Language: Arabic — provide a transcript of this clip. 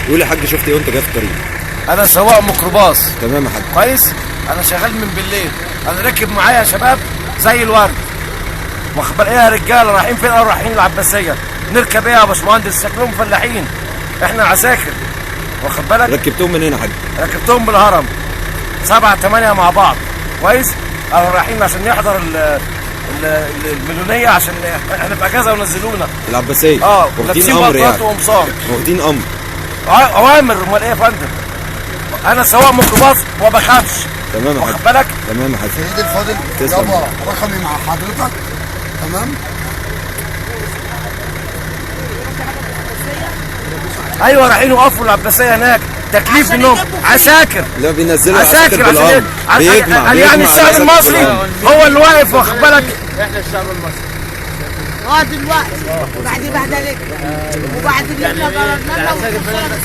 قول يا حاج شفت ايه وانت جاي في الطريق؟ انا سواق ميكروباص. تمام يا حاج. كويس. انا شغال من بالليل، انا راكب معايا شباب زي الورد، واخد بالك ايه يا رجاله؟ رايحين فين؟ رايحين العباسيه. نركب ايه يا باشمهندس؟ شكلهم فلاحين، احنا عساكر، واخد بالك؟ ركبتهم من هنا يا حاج؟ ركبتهم بالهرم 7 8 مع بعض. كويس. انا رايحين عشان نحضر المليونيه، عشان احنا في اجازه ونزلونا العباسيه. واخدين لابسين امر بلطات يعني؟ وقمصان. واخدين امر. اوامر. امال ايه يا فندم؟ انا سواق ميكروباص وما بخافش. تمام يا حاج. واخد بالك؟ تمام يا حاج. سيدي الفاضل، تسلم. يابا رقمي مع حضرتك. تمام. ايوه رايحين يقفوا العباسيه هناك، تكليف منهم عساكر. لا بينزلوا عساكر بالامر. بيجمع يعني الشعب على المصري بالأمر. هو اللي واقف، واخد بالك؟ احنا الشعب المصري. دلوقتي وبعد بهدلتنا وبعد اللي احنا ضربنا